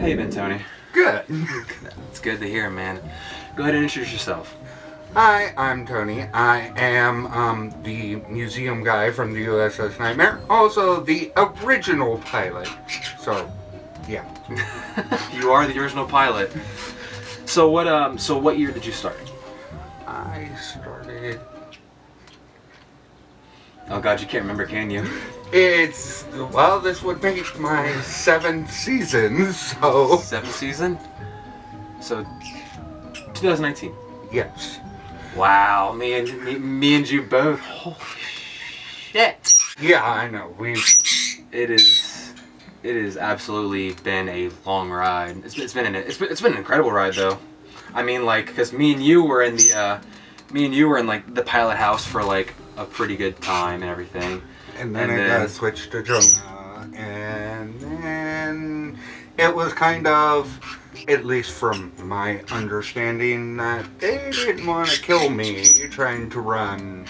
How you been, Tony? Good. It's good to hear, man. Go ahead and introduce yourself. Hi, I'm Tony. I am the museum guy from the USS Nightmare. Also, the original pilot. So, yeah. You are the original pilot. So what year did you start? I started... Oh God, you can't remember, can you? This would make my 7th season, so... 7th season? So, 2019. Yes. Wow, me and you both. Holy shit! Yeah, I know. It is absolutely been a long ride. It's been an incredible ride though. I mean, like, because me and you were in like the pilot house for like a pretty good time and everything. And then it got switched to Jonah, and then it was kind of, at least from my understanding, that they didn't want to kill me trying to run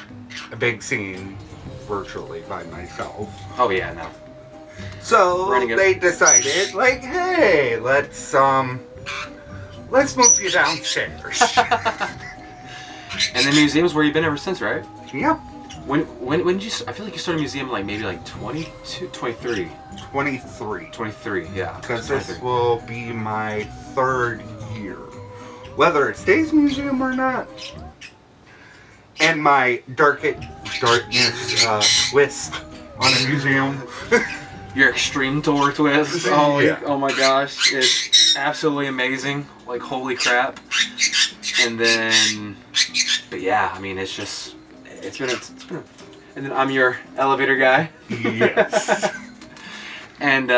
a big scene virtually by myself. Oh yeah, no. So they decided, like, hey, let's move you downstairs. And the museum's where you've been ever since, right? Yep. When did you? I feel like you started a museum like maybe like 22, 23. 23. 23, yeah. Because this will be my 3rd year. Whether it stays museum or not. And my darkness twist on a museum. Your extreme tour twist. Oh, yeah. Oh my gosh. It's absolutely amazing. Like, holy crap. And then, but yeah, I mean, it's been and then I'm your elevator guy. Yes. And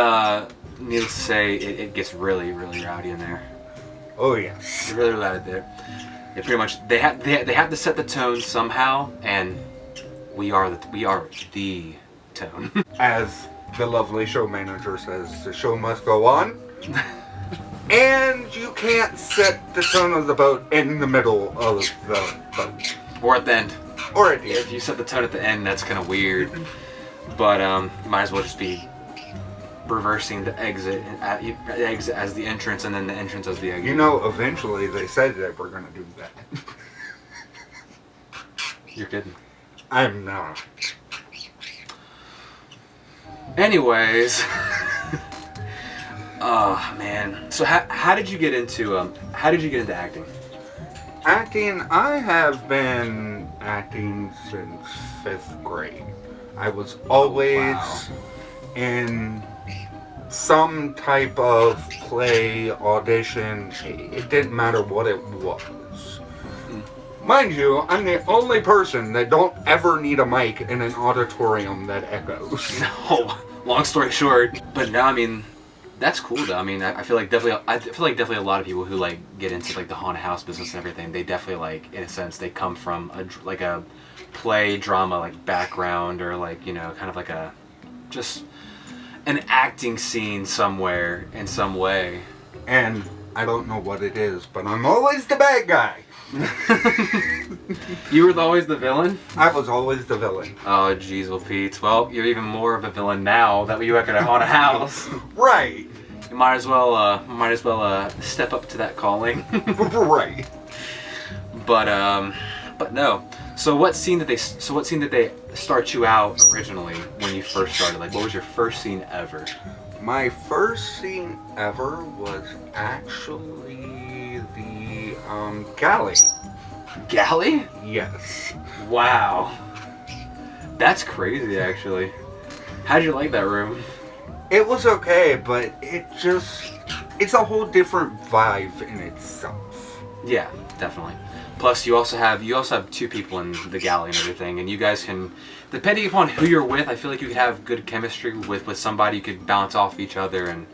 needless to say, it gets really, really rowdy in there. Oh yes. It's really loud there. It pretty much they have to set the tone somehow, and we are the tone. As the lovely show manager says, the show must go on. And you can't set the tone of the boat in the middle of the boat. Or at the end. Or at the end. If you set the tone at the end, that's kind of weird. But you might as well just be reversing the exit as the entrance, and then the entrance as the exit. You know, eventually they said that we're going to do that. You're kidding. I'm not. Anyways. Oh man. So how did you get into acting? Acting, I have been acting since 5th grade. I was always in some type of play, audition. It didn't matter what it was. Mind you, I'm the only person that don't ever need a mic in an auditorium that echoes. No, long story short. But no, I mean, that's cool though. I mean, I feel like definitely a lot of people who like get into like the haunted house business and everything, they definitely like, in a sense, they come from a play drama like background, or like, you know, kind of like just an acting scene somewhere in some way. And I don't know what it is, but I'm always the bad guy. You were always the villain? I was always the villain. Oh, jeez, well, Pete. Well, you're even more of a villain now that you work at a haunted house. Right. You might as well step up to that calling. Right. But no. So what scene did they start you out originally when you first started? Like, what was your first scene ever? My first scene ever was actually the galley. Galley? Yes. Wow. That's crazy, actually. How'd you like that room? It was okay, but it's a whole different vibe in itself. Yeah, definitely. Plus, you also have 2 people in the galley and everything, and you guys can, depending upon who you're with, I feel like you could have good chemistry with somebody. You could bounce off each other and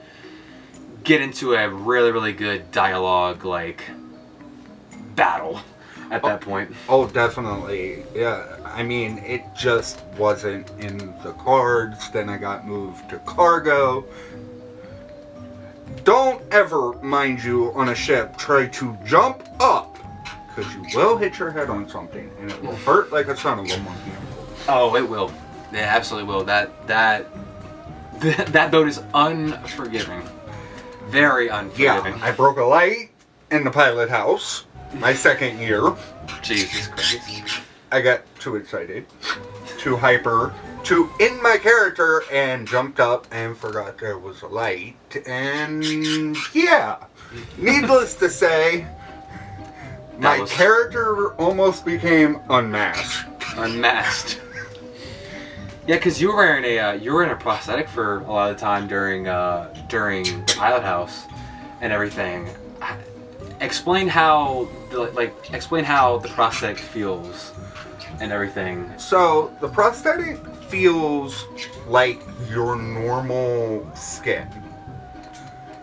get into a really, really good dialogue, like, battle at that point. Oh, definitely. Yeah, I mean, it just wasn't in the cards. Then I got moved to cargo. Don't ever, mind you, on a ship, try to jump up, because you will hit your head on something, and it will hurt like a son of a monkey. Oh, it will. It absolutely will. That boat is unforgiving. Very unforgiving. Yeah, I broke a light in the pilot house my second year. Jesus Christ. I got too excited, too hyper, too in my character, and jumped up and forgot there was a light. And yeah, needless to say, my character almost became unmasked. Unmasked. Yeah, because you were wearing a prosthetic for a lot of the time during the pilot house and everything. Explain how the prosthetic feels and everything. So the prosthetic feels like your normal skin,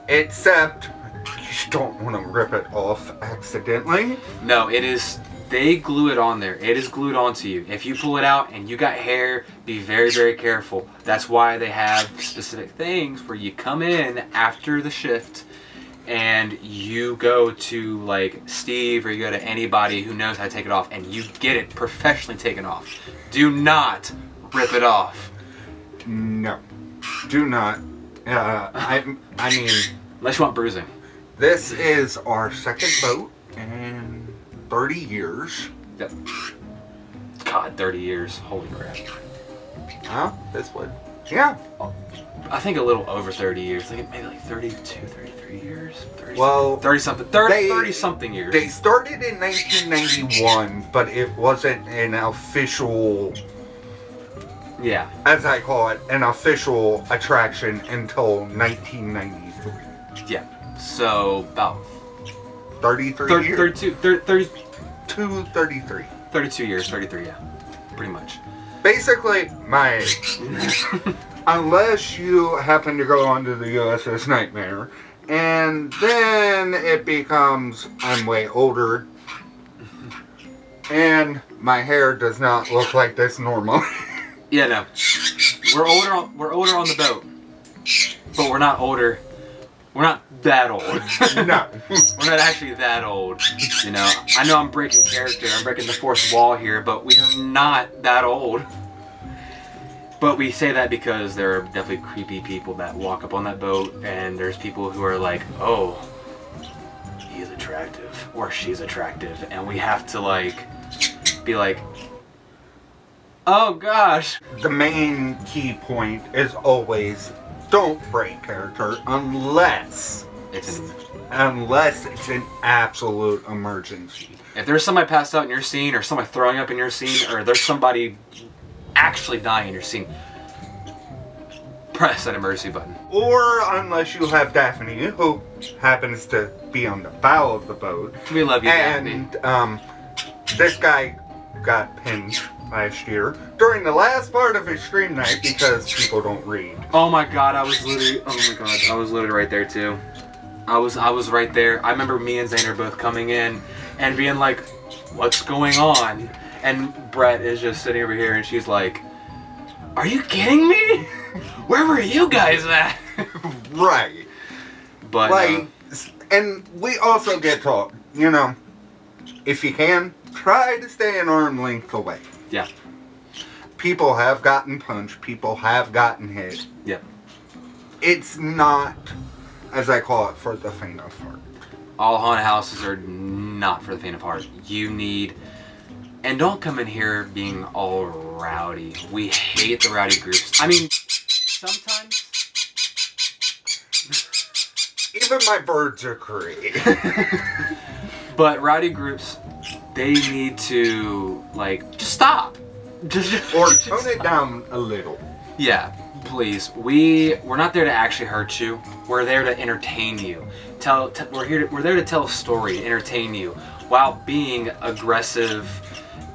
except you don't want to rip it off accidentally. No, it is. They glue it on there. It is glued onto you. If you pull it out and you got hair, be very, very careful. That's why they have specific things where you come in after the shift and you go to like Steve or you go to anybody who knows how to take it off and you get it professionally taken off. Do not rip it off. No, do not. I mean, unless you want bruising. This is our second boat in 30 years. Yep. God, 30 years. Holy crap. Huh? This would. Yeah. I think a little over 30 years. I think maybe like 32, 33 years. 30 well, 30 something. 30 something years. They started in 1991, but it wasn't an official. Yeah. As I call it, an official attraction until 1993. Yeah. So about 33 years. 33. 32 years. 33. Yeah. Pretty much. Basically, my age. Unless you happen to go onto the USS Nightmare, and then it becomes I'm way older, and my hair does not look like this normally. Yeah, no. We're older on the boat, but we're not older. We're not that old. No. We're not actually that old. You know I'm breaking character. I'm breaking the fourth wall here, but we are not that old. But we say that because there are definitely creepy people that walk up on that boat, and there's people who are like, oh, he is attractive, or she's attractive, and we have to like, be like, oh gosh. The main key point is always don't break character unless it's an absolute emergency. If there's somebody passed out in your scene, or somebody throwing up in your scene, or there's somebody actually dying in your scene, press that emergency button. Or unless you have Daphne, who happens to be on the bow of the boat. We love you, and, Daphne. This guy got pinned last year during the last part of his stream night because people don't read. Oh my god, I was literally right there too. I was right there. I remember me and Zane are both coming in and being like, what's going on? And Brett is just sitting over here and she's like, are you kidding me? Where were you guys at? Right. But like, and we also get taught, if you can, try to stay an arm length away. Yeah. People have gotten punched. People have gotten hit. Yep. It's not, as I call it, for the faint of heart. All haunted houses are not for the faint of heart. You need... And don't come in here being all rowdy. We hate the rowdy groups. I mean, sometimes... Even my birds are crazy. But rowdy groups, they need to, like, just stop. Or tone it down a little. Yeah, please. We're not there to actually hurt you. We're there to entertain you. We're there to tell a story, entertain you, while being aggressive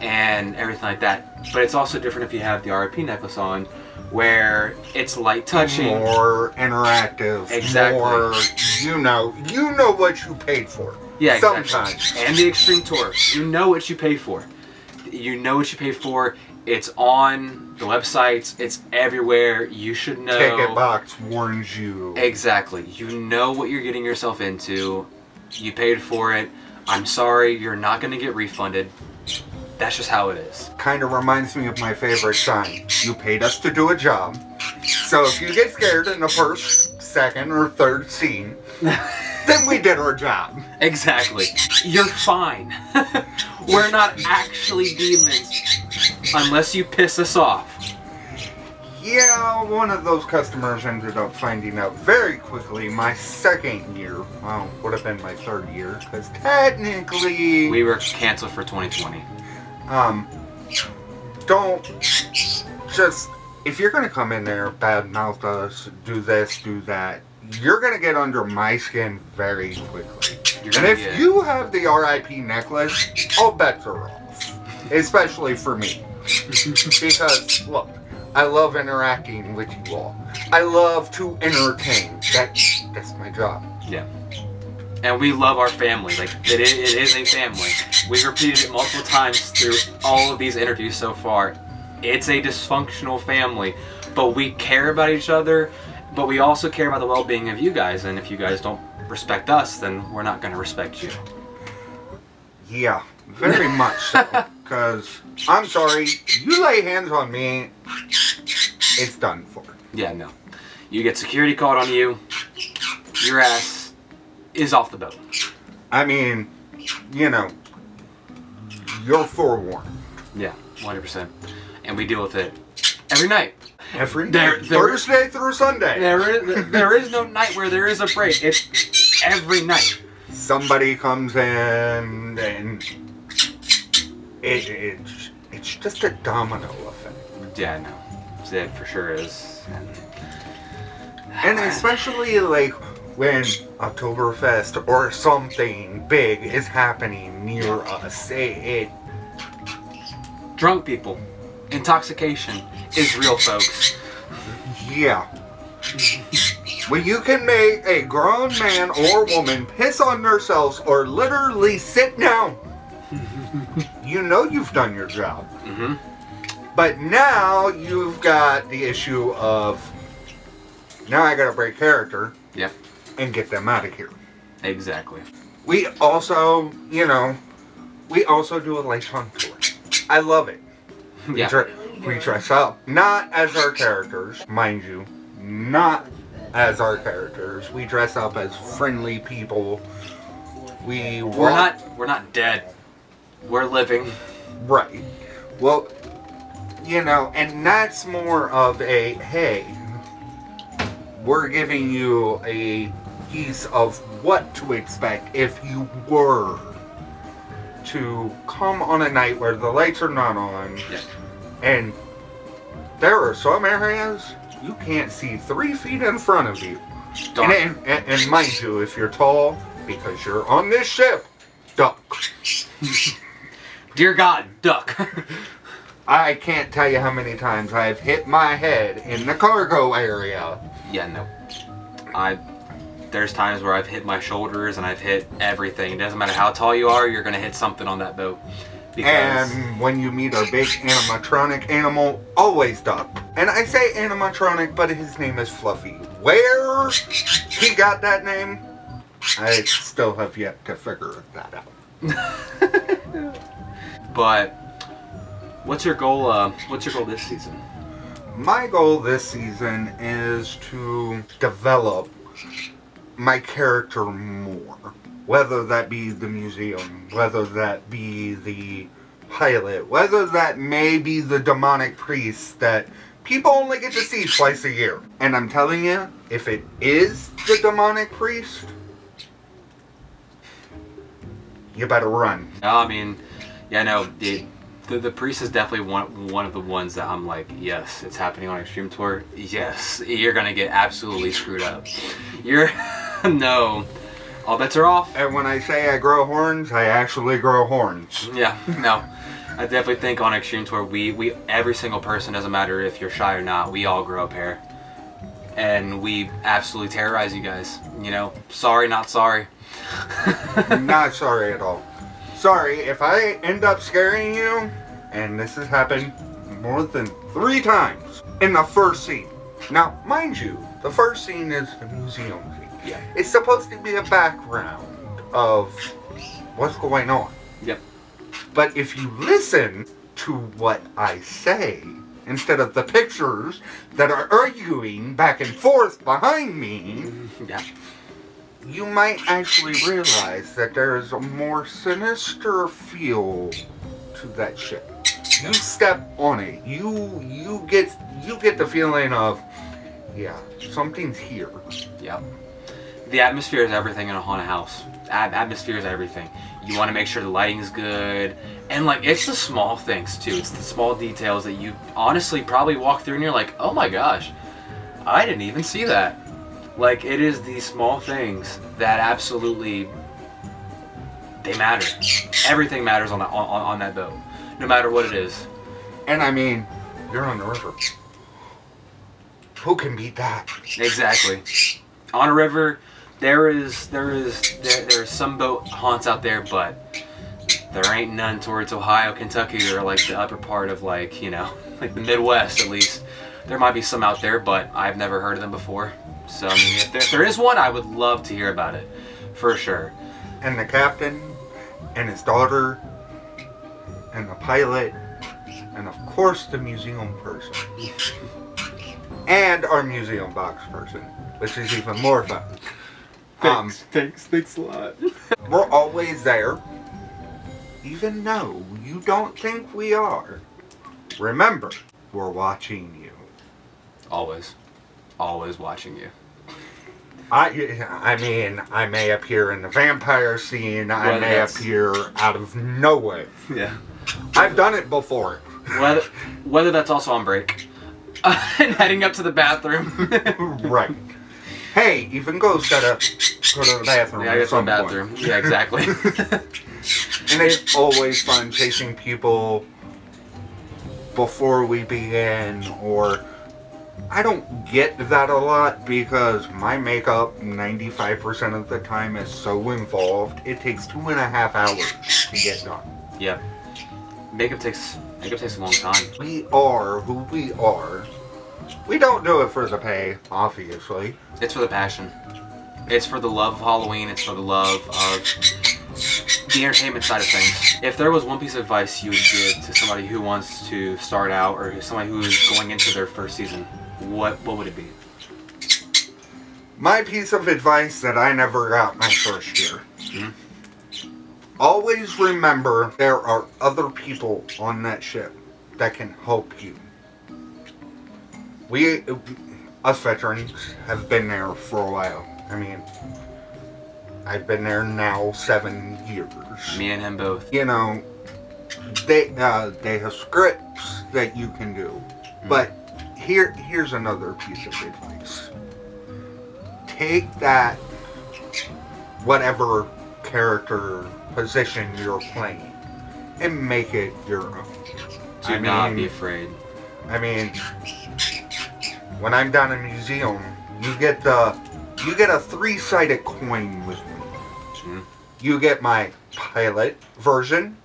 and everything like that. But it's also different if you have the RIP necklace on, where it's light touching, more interactive, exactly. More, you know what you paid for. Yeah, exactly. Sometimes. And the extreme tour, you know what you pay for. You know what you pay for. It's on the websites. It's everywhere. You should know. Ticket box warns you. Exactly. You know what you're getting yourself into. You paid for it. I'm sorry, you're not going to get refunded. That's just how it is. Kind of reminds me of my favorite sign. You paid us to do a job. So if you get scared in the first, second, or third scene, then we did our job. Exactly. You're fine. We're not actually demons. Unless you piss us off. Yeah, one of those customers ended up finding out very quickly my second year. Well, would have been my third year, because technically... We were canceled for 2020. Don't just... If you're going to come in there, badmouth us, do this, do that, you're going to get under my skin very quickly. And if you have the RIP necklace, all bets are off. Especially for me. Because, look, I love interacting with you all. I love to entertain. That's my job. Yeah. And we love our family. Like, it is a family. We've repeated it multiple times through all of these interviews so far. It's a dysfunctional family. But we care about each other, but we also care about the well-being of you guys. And if you guys don't respect us, then we're not going to respect you. Yeah, very much so. Because, I'm sorry, you lay hands on me, it's done for. Yeah, no. You get security called on you, your ass is off the boat. I mean, you know, you're forewarned. Yeah, 100%. And we deal with it every night. Every day, Thursday through Sunday. There is no night where there is a break. It's every night. Somebody comes in and it's just a domino effect. Yeah, no. It for sure is. And especially like when Oktoberfest or something big is happening near us. Drunk people. Intoxication is real, folks. Yeah. When you can make a grown man or woman piss on themselves or literally sit down, you know you've done your job. Mm-hmm. But now you've got the issue of, now I gotta break character. Yep. And get them out of here. Exactly. We also, do a lifetime tour. I love it. Yeah. We dress up, not as our characters, mind you, not as our characters. We dress up as friendly people. We're not dead. We're living. Right. Well, and that's more of a, hey, we're giving you a piece of what to expect if you were to come on a night where the lights are not on. Yeah. And there are some areas you can't see 3 feet in front of you. And mind you, if you're tall, because you're on this ship, duck. Dear God, duck. I can't tell you how many times I've hit my head in the cargo area. Yeah, no. There's times where I've hit my shoulders and I've hit everything. It doesn't matter how tall you are, you're going to hit something on that boat. And when you meet a big animatronic animal, always duck. And I say animatronic, but his name is Fluffy. Where he got that name, I still have yet to figure that out. But what's your goal? What's your goal this season? My goal this season is to develop my character more. Whether that be the museum, whether that be the pilot, whether that may be the demonic priest that people only get to see twice a year. And I'm telling you, if it is the demonic priest, you better run. I mean, yeah, no, the priest is definitely one of the ones that I'm like, yes, it's happening on Extreme Tour. Yes, you're gonna get absolutely screwed up. No. All bets are off. And when I say I grow horns, I actually grow horns. Yeah, no. I definitely think on Extreme Tour, we every single person, doesn't matter if you're shy or not, we all grow up hair. And we absolutely terrorize you guys. Sorry, not sorry. Not sorry at all. Sorry, if I end up scaring you, and this has happened more than 3 times in the first scene. Now, mind you, the first scene is a museum scene. Yeah. It's supposed to be a background of what's going on. Yep. But if you listen to what I say, instead of the pictures that are arguing back and forth behind me, yeah, you might actually realize that there is a more sinister feel to that ship. You step on it, you get the feeling of, yeah, something's here. Yep. The atmosphere is everything in a haunted house. Atmosphere is everything. You want to make sure the lighting's good, and like it's the small things too. It's the small details that you honestly probably walk through and you're like, oh my gosh, I didn't even see that. Like it is these small things that absolutely they matter. Everything matters on that boat, no matter what it is. And I mean, you're on the river. Who can beat that? Exactly. On a river, there's some boat haunts out there, but there ain't none towards Ohio, Kentucky, or like the upper part of like, you know, like the Midwest at least. There might be some out there, but I've never heard of them before. So I mean, if there is one, I would love to hear about it, for sure. And the captain, and his daughter, and the pilot, and of course the museum person. And our museum box person, which is even more fun. Thanks a lot. We're always there, even though you don't think we are. Remember, we're watching you. Always watching you. I mean, I may appear in the vampire scene. I may appear out of nowhere. Yeah. I've done it before. Whether that's also on break. And heading up to the bathroom. Right. Hey, even ghosts gotta go to the bathroom. Yeah, I guess the bathroom. Point. Yeah, exactly. And it's always fun chasing people before we begin, or I don't get that a lot because my makeup 95% of the time is so involved. It takes 2.5 hours to get done. Yep. Makeup takes a long time. We are who we are. We don't do it for the pay, obviously. It's for the passion. It's for the love of Halloween. It's for the love of the entertainment side of things. If there was one piece of advice you would give to somebody who wants to start out, or somebody who is going into their first season, what would it be? My piece of advice that I never got my first year. Mm-hmm. Always remember there are other people on that ship that can help you. We, us veterans, have been there for a while. I mean, I've been there now 7 years. Me and him both. You know, they have scripts that you can do. Mm-hmm. But here's another piece of advice. Take that, whatever character position you're playing, and make it your own. Do not be afraid. I mean, when I'm down in a museum, you get a 3-sided coin with me. Mm-hmm. You get my pilot version,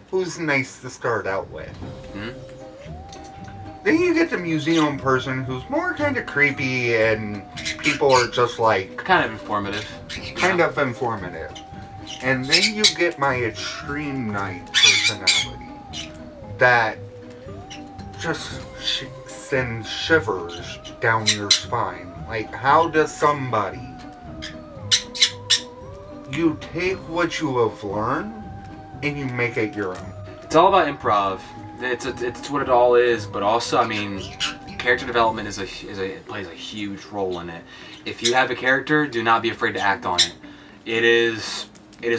who's nice to start out with. Mm-hmm. Then you get the museum person who's more kind of creepy and people are just like... Kind of informative. And then you get my extreme knight personality that just sends shivers down your spine. Like, how does somebody... You take what you have learned and you make it your own. It's all about improv. It's what it all is, but also, I mean, character development plays a huge role in it. If you have a character, do not be afraid to act on it. It is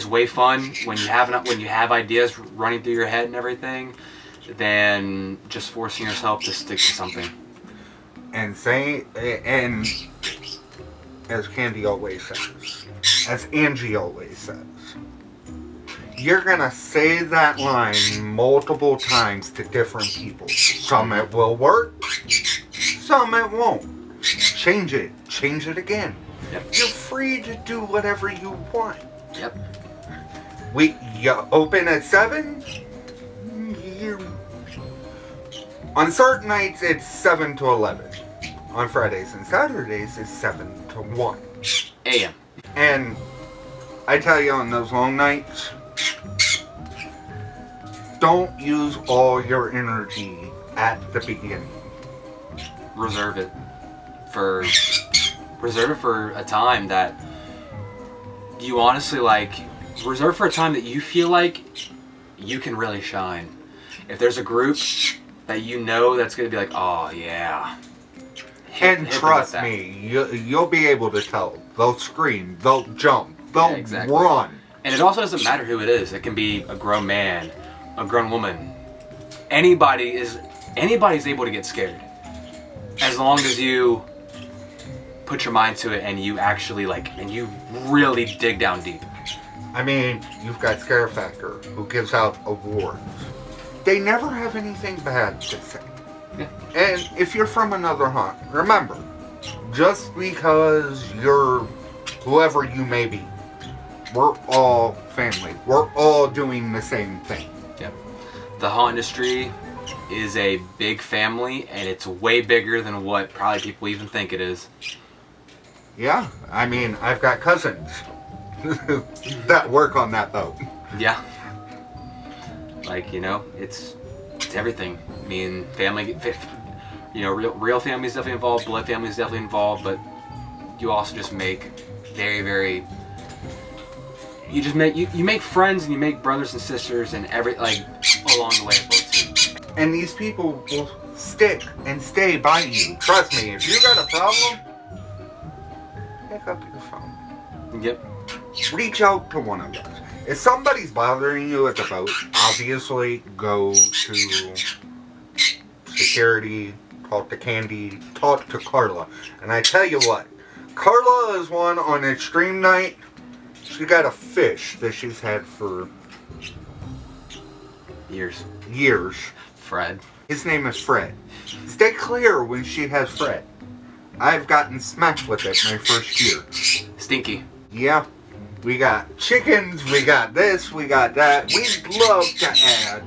way fun when you have ideas running through your head and everything, than just forcing yourself to stick to something. And as Candy always says, as Angie always says, you're gonna say that line multiple times to different people. Some it will work, some it won't. Change it again. Yep. You're free to do whatever you want. Yep. You open at 7. On certain nights it's 7 to 11. On Fridays and Saturdays it's 7 to 1 a.m. And I tell you, on those long nights, don't use all your energy at the beginning. Reserve it for reserve it for a time that you honestly like. Reserve for a time that you feel like you can really shine. If there's a group that you know that's going to be like, oh yeah. And trust me, you'll be able to tell. They'll scream, they'll jump, they'll run. And it also doesn't matter who it is. It can be a grown man, a grown woman. Anybody's able to get scared. As long as you put your mind to it and you actually and you really dig down deep. I mean, you've got Scare Factor, who gives out awards. They never have anything bad to say. Yeah. And if you're from another haunt, remember, just because you're whoever you may be, we're all family. We're all doing the same thing. Yep. The haunt industry is a big family, and it's way bigger than what probably people even think it is. Yeah, I mean, I've got cousins that work on that boat. Yeah. It's everything. I mean, family, real family is definitely involved, blood family is definitely involved, but you also just make very, very, you make friends and you make brothers and sisters and along the way as well too. And these people will stick and stay by you. Trust me, if you got a problem, pick up your phone. Yep. Reach out to one of us. If somebody's bothering you at the boat, obviously go to security, talk to Candy, talk to Carla. And I tell you what, Carla is one on extreme night. She got a fish that she's had for years. Fred. His name is Fred. Stay clear when she has Fred. I've gotten smacked with it my first year. Stinky. Yeah. We got chickens, we got this, we got that. We'd love to add,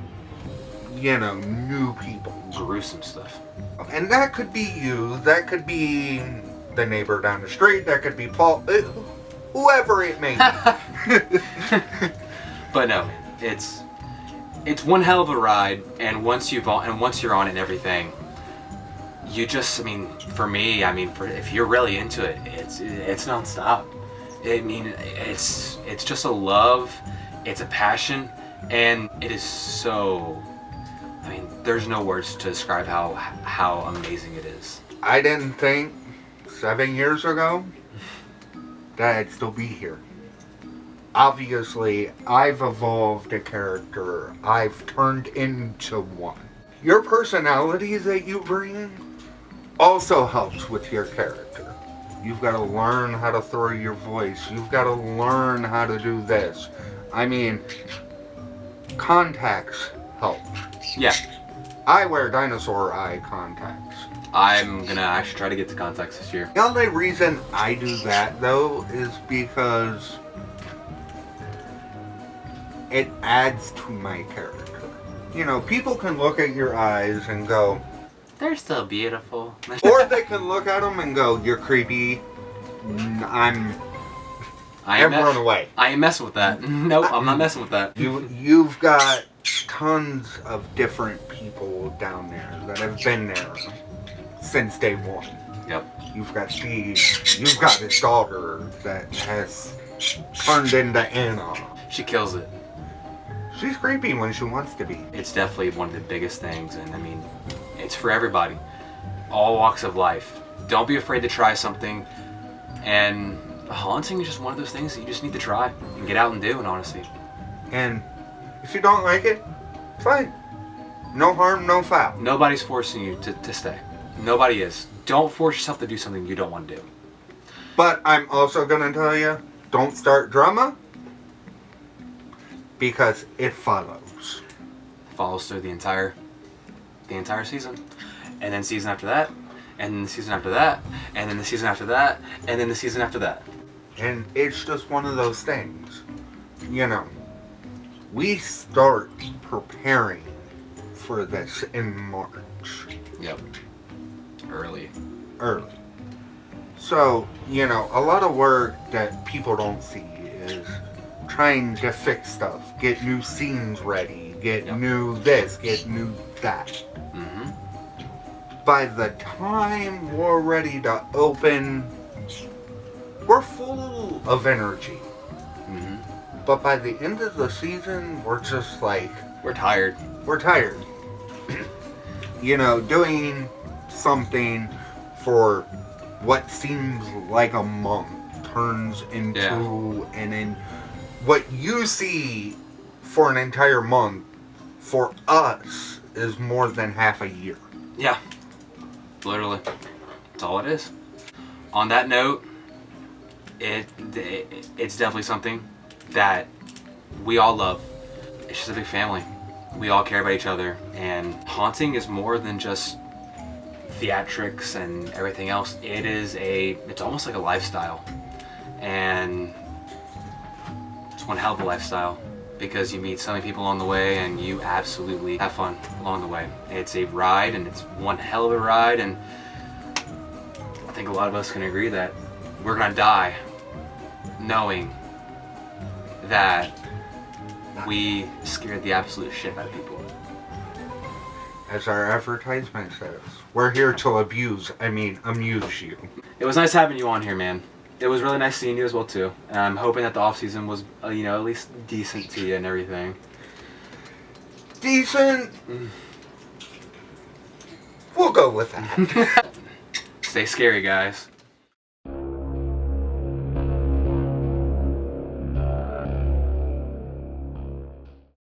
new people. Gruesome stuff. And that could be you, that could be the neighbor down the street, that could be Paul, whoever it may be. But no, it's one hell of a ride, and once you're on it and everything, you just, for me, if you're really into it, it's nonstop. I mean, it's just a love, it's a passion, and it is so, there's no words to describe how amazing it is. I didn't think 7 years ago that I'd still be here. Obviously, I've evolved a character. I've turned into one. Your personality that you bring also helps with your character. You've got to learn how to throw your voice. You've got to learn how to do this. Contacts help. Yeah. I wear dinosaur eye contacts. I'm going to actually try to get to contacts this year. The only reason I do that, though, is because it adds to my character. People can look at your eyes and go, they're so beautiful. Or they can look at them and go, you're creepy. I'm run away. I ain't messing with that. Nope, I'm not messing with that. You've got tons of different people down there that have been there since day one. Yep. You've got Steve. You've got his daughter that has turned into Anna. She kills it. She's creepy when she wants to be. It's definitely one of the biggest things, and it's for everybody. All walks of life. Don't be afraid to try something, and haunting is just one of those things that you just need to try and get out and do, and honestly. And if you don't like it, fine. No harm, no foul. Nobody's forcing you to stay. Nobody is. Don't force yourself to do something you don't want to do. But I'm also going to tell you, don't start drama, because it follows. It follows through the entire season. And then season after that, and then the season after that, and then the season after that, and then the season after that. And it's just one of those things. We start preparing for this in March. Yep. Early. So, a lot of work that people don't see is trying to fix stuff, get new scenes ready, get new this, get new that. Mm-hmm. By the time we're ready to open, we're full of energy. Mm-hmm. But by the end of the season, we're just like... We're tired. We're tired. You know, doing something for what seems like a month turns into what you see for an entire month, for us, is more than half a year. Yeah. Literally. That's all it is. On that note, it's definitely something that we all love. It's just a big family. We all care about each other, and haunting is more than just theatrics and everything else. It's almost like a lifestyle, and it's one hell of a lifestyle because you meet so many people along the way and you absolutely have fun along the way. It's a ride, and it's one hell of a ride, and I think a lot of us can agree that we're gonna die knowing that we scared the absolute shit out of people. As our advertisement says, we're here to amuse you. It was nice having you on here, man. It was really nice seeing you as well, too. And I'm hoping that the off-season was, at least decent to you and everything. Decent? We'll go with that. Stay scary, guys.